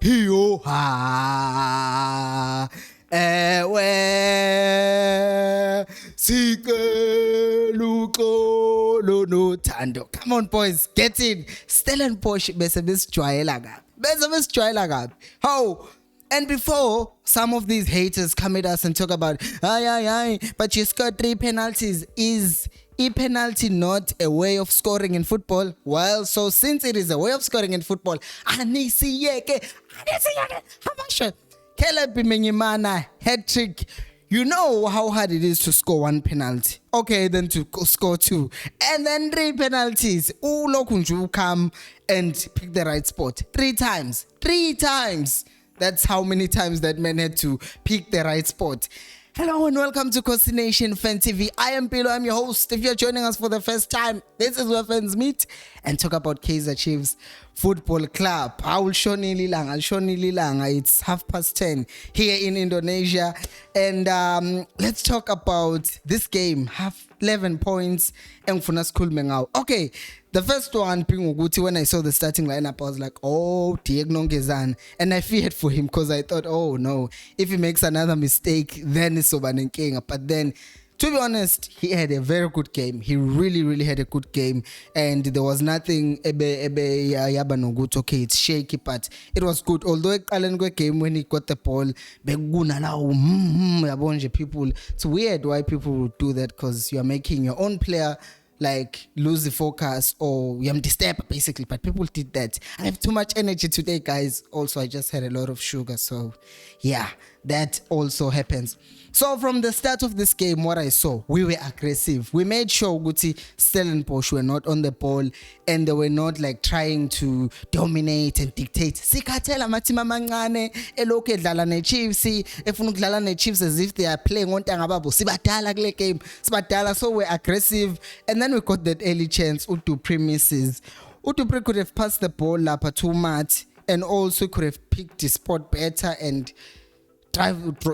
hiyo ha ewe sikeluxolo nothando. Come on boys, get in. Stellenbosch bese besijwayela kabi. How? And before some of these haters come at us and talk about but you scored 3 penalties, is a penalty not a way of scoring in football? Well, so since it is a way of scoring in football, anisiyeke Caleb Bimenyimana hat-trick. You know how hard it is to score 1 penalty. Okay, then to score 2. And then 3 penalties. Ulokunju come and pick the right spot. 3 times. 3 times. That's how many times that man had to pick the right spot. Hello and welcome to Kosi Nation Fan TV. I am Pilo, I'm your host. If you're joining us for the first time, this is where fans meet and talk about Kaizer Chiefs Football Club. I'll show Nililanga. It's 10:30 here in Indonesia. And let's talk about this game. 11 points. Okay, the first one, when I saw the starting lineup, I was like, oh, Diego Ngezan. And I feared for him because I thought, oh no, if he makes another mistake, then it's Sobanenking. But then, to be honest, he had a very good game. He really had a good game. And there was nothing, okay, it's shaky, but it was good. Although Alan game when he got the ball, people, it's weird why people would do that because you're making your own player like lose the focus or you disturb basically, but people did that. I have too much energy today, guys. Also, I just had a lot of sugar, so yeah, that also happens. So from the start of this game, what I saw, we were aggressive. We made sure Guti Stellenbosch were not on the ball and they were not like trying to dominate and dictate. Sikatela matima mangane eloke dlala ne Chiefs efuna ukudlala ne Chiefs as if they are playing on tangababo. Sibadala kule game. Sibadala, so we're aggressive and then we got that early chance to premises. Utupre could have passed the ball lapha to Matt and also could have picked the spot better and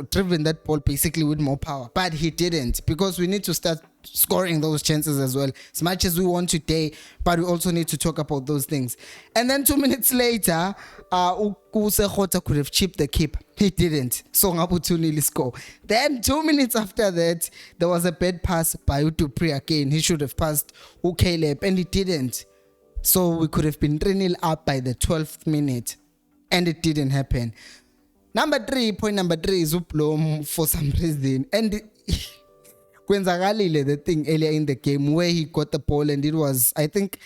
driven that ball basically with more power, but he didn't, because we need to start scoring those chances as well, as much as we want today, but we also need to talk about those things. And then 2 minutes later, Kaizer could have chipped the keeper. He didn't, so Ngabu score. Then 2 minutes after that, there was a bad pass by Utupre again. He should have passed Caleb and he didn't, so we could have been 3-0 up by the 12th minute and it didn't happen. Point number 3 is Uplom for some reason. And Kwenzagalile, the thing earlier in the game where he got the ball and it was, I think,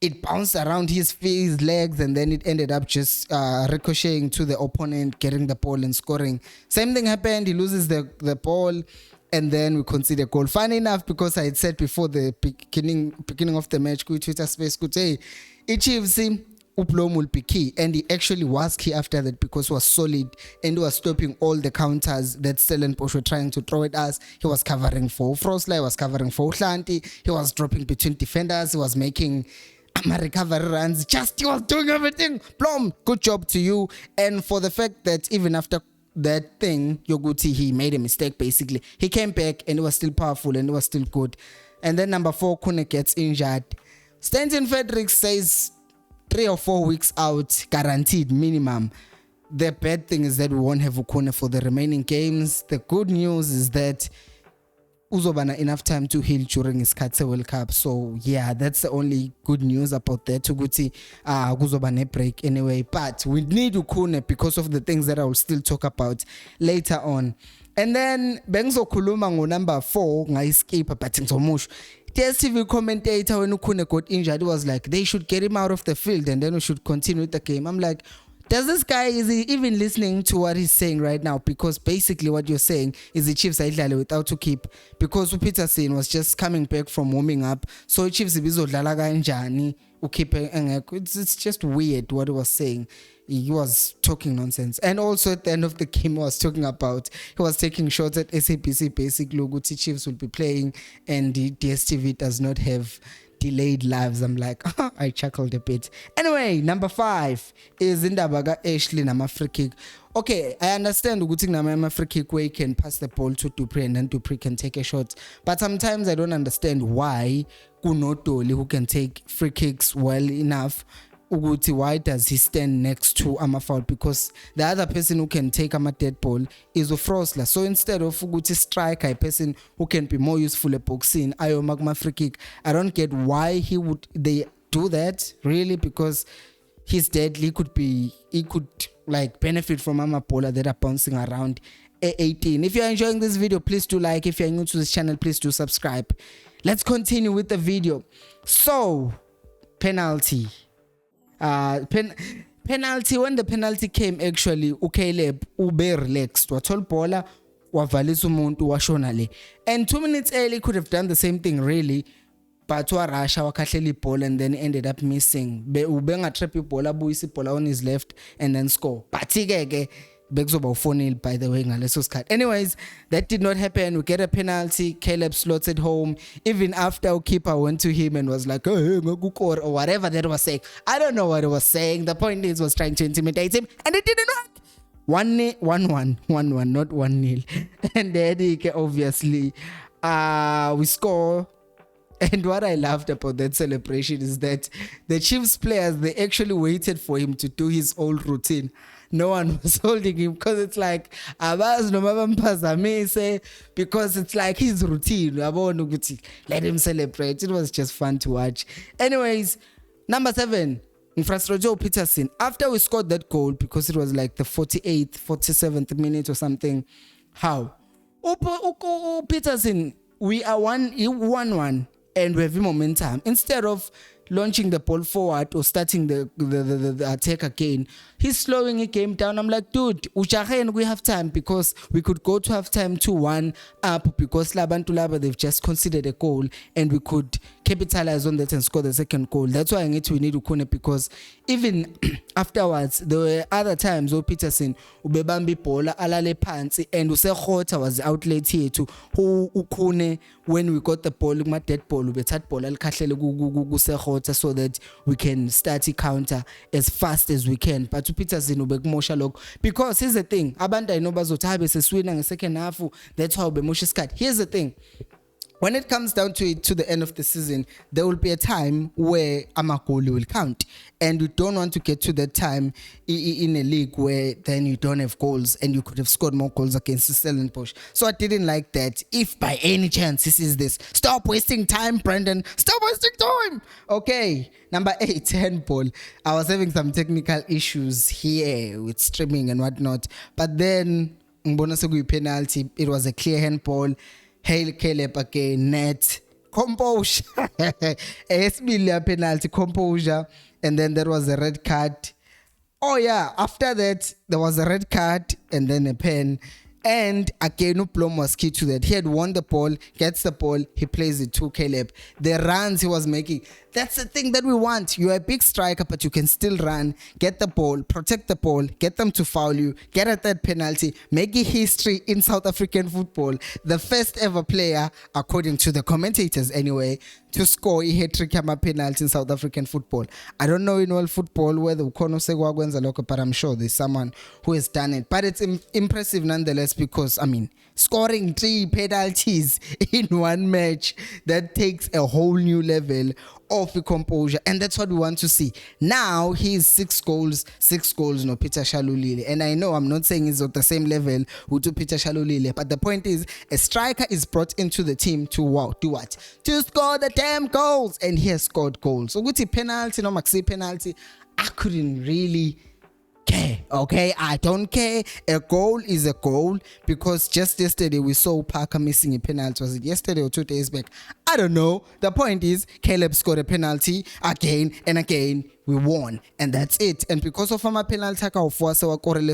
it bounced around his legs and then it ended up just ricocheting to the opponent, getting the ball and scoring. Same thing happened. He loses the ball and then we concede a goal. Funny enough, because I had said before the beginning of the match, Twitter space, hey, Chiefs Uplom will be key, and he actually was key after that because he was solid and he was stopping all the counters that Stellenbosch were trying to throw at us. He was covering for Frostley, he was covering for Hlanti, he was dropping between defenders, he was making recovery runs, he was doing everything. Plom, good job to you. And for the fact that even after that thing, Yoguti, he made a mistake basically. He came back and it was still powerful and it was still good. And then number 4, Kune gets injured. Stanton Fredericks says 3 or 4 weeks out, guaranteed minimum. The bad thing is that we won't have Ukone for the remaining games. The good news is that Uzobana enough time to heal during his Kaizer World Cup. So yeah, that's the only good news about that. Tuguti Uzobana break anyway. But we need Ukone because of the things that I will still talk about later on. And then Benzo Kuluma number 4, Ngaiskip Patinzomush. DSTV commentator when Ukune got injured was like, they should get him out of the field and then we should continue with the game. I'm like, is he even listening to what he's saying right now? Because basically what you're saying is the Chiefs are without to keep, because Peterson was just coming back from warming up. So Chiefs it's just weird what he was saying. He was talking nonsense. And also at the end of the game, he was talking about, he was taking shots at SABC, basically Uguti Chiefs will be playing and the DSTV does not have delayed lives. I'm like, I chuckled a bit. Anyway, number 5 is Indabaga Ashley Nama free kick. Okay, I understand Uguti Nama free kick where he can pass the ball to Dupre and then Dupre can take a shot. But sometimes I don't understand why Kunotoli, who can take free kicks well enough, Uguti, why does he stand next to Amafoul? Because the other person who can take a dead ball is a Frosler. So instead of Uguti striker, a person who can be more useful at boxing, Ayo Magma free kick, I don't get why they do that, really, because he's deadly. He could like benefit from Amapola that are bouncing around 18. If you're enjoying this video, please do like. If you're new to this channel, please do subscribe. Let's continue with the video. So, penalty. Penalty, when the penalty came, actually, Caleb ube relaxed. Watol bola, wavalisa umuntu washona le. And 2 minutes early could have done the same thing, really. But Rasha wakahleli ball and then ended up missing. Ubenga trap bola, buisi bola on his left and then score. But Begzoba 4-0, by the way, ngaleso cut. Anyways, that did not happen. We get a penalty. Caleb slots it home. Even after our keeper went to him and was like, hey, or whatever that was saying. I don't know what it was saying. The point is, was trying to intimidate him, and it didn't work. 1-1, not 1-0. And then obviously, we score. And what I loved about that celebration is that the Chiefs players, they actually waited for him to do his old routine. No one was holding him because it's like, because it's like his routine. Let him celebrate. It was just fun to watch. Anyways, number 7, Infrastructure Peterson. After we scored that goal, because it was like the 48th, 47th minute or something, how? Peterson, we are 1-1. And we have momentum. Instead of launching the ball forward or starting the attack again, he's slowing the game down. I'm like, dude, we have time, because we could go to half time 2-1 up, because Labantulaba, they've just considered a goal and we could capitalize on that and score the second goal. That's why we need Ukone, because even afterwards, there were other times where Peterson, Ubebambi Pola, Alale Pansi, and Usekhota was the outlet here to who Ukone, when we got the ball, my dead ball, we tat ball, Usekhota, so that we can start the counter as fast as we can. But to Peterson, because here's the thing, Abanda Inobazotabe se swing in the second half, that's how Bemushi's cut. Here's the thing. When it comes down to it, to the end of the season, there will be a time where Amakoli will count. And we don't want to get to that time in a league where then you don't have goals and you could have scored more goals against Stellenbosch. So I didn't like that. If by any chance this is this, stop wasting time, Brandon. Stop wasting time. Okay, number 8, handball. I was having some technical issues here with streaming and whatnot. But then, penalty, it was a clear handball. Hail Caleb again, net, composure, penalty, composure, and then there was a red card. Oh yeah, after that, there was a red card and then a pen. And again, Uplom was key to that. He had won the ball, gets the ball, he plays it to Caleb. The runs he was making, that's the thing that we want. You're a big striker, but you can still run, get the ball, protect the ball, get them to foul you, get a third penalty, make a history in South African football. The first ever player, according to the commentators anyway, to score a hat-trick penalty in South African football. I don't know in world football whether but I'm sure there's someone who has done it. But it's impressive nonetheless, because, I mean, scoring 3 penalties in one match, that takes a whole new level of composure, and that's what we want to see. Now he's 6 goals, no Peter Shalulile, and I know I'm not saying he's at the same level with Peter Shalulile, but the point is, a striker is brought into the team to do what? To score the damn goals, and he has scored goals. So with the penalty, no maxi penalty, I couldn't really care. Okay, I don't care. A goal is a goal, because just yesterday we saw Parker missing a penalty. Was it yesterday or 2 days back? I don't know. The point is, Caleb scored a penalty again and again. We won, and that's it. And because of my penalty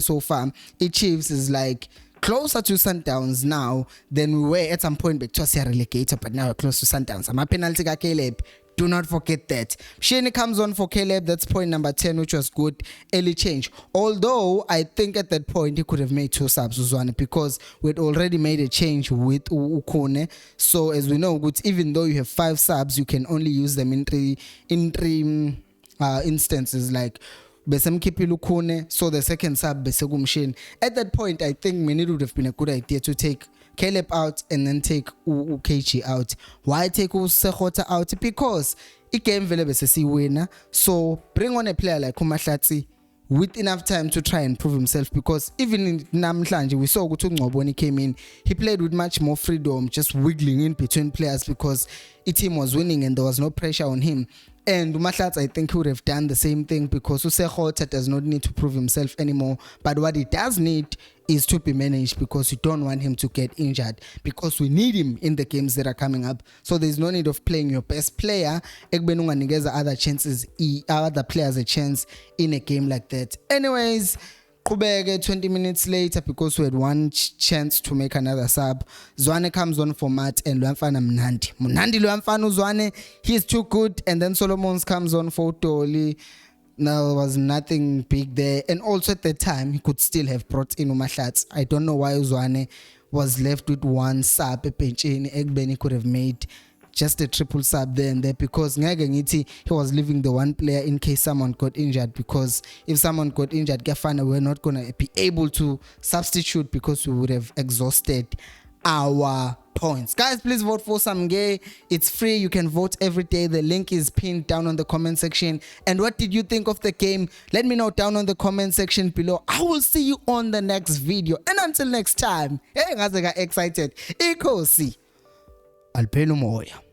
so far, it Chiefs is like closer to Sundowns now than we were at some point back to a relegator, but now we're close to Sundowns. My penalty got Caleb. Do not forget that. Shane comes on for Caleb. That's point number 10, which was good. Early change. Although I think at that point he could have made 2 subs, Uzwane, because we'd already made a change with Ukone. So as we know, even though you have 5 subs, you can only use them in three instances. Like Ukone, so the second sub Besegumshin. At that point, I think it would have been a good idea to take Caleb out and then take UKG out. Why take Usekhota out? Because i-game vele bese siwina, so bring on a player like uMahlatsi with enough time to try and prove himself, because even in namhlanje we saw ukuthi uNgcobo when he came in, he played with much more freedom, just wiggling in between players because the team was winning and there was no pressure on him. And uMahlatsi, I think he would have done the same thing, because uSekgotha does not need to prove himself anymore, but what he does need is to be managed, because you don't want him to get injured, because we need him in the games that are coming up. So there's no need of playing your best player ekubeni unganikeza other players a chance in a game like that. Anyways, 20 minutes later, because we had one chance to make another sub, Zwane comes on for Matt and Luamfana Mnandi Luamfana Zwane, he's too good. And then Solomons comes on for Toli. Now there was nothing big there, and also at the time he could still have brought in uMahlatsi. I don't know why Zwane was left with one sub bench in Egbeni could have made just a triple sub there and there, because he was leaving the one player in case someone got injured, because if someone got injured, Gafana, we're not gonna be able to substitute because we would have exhausted our points. Guys, please vote for SAMUKELISIWE. It's free, you can vote every day. The link is pinned down on the comment section. And what did you think of the game? Let me know down on the comment section below. I will see you on the next video, and until next time, hey, ngaze ga excited, ikhosi alphela umoya.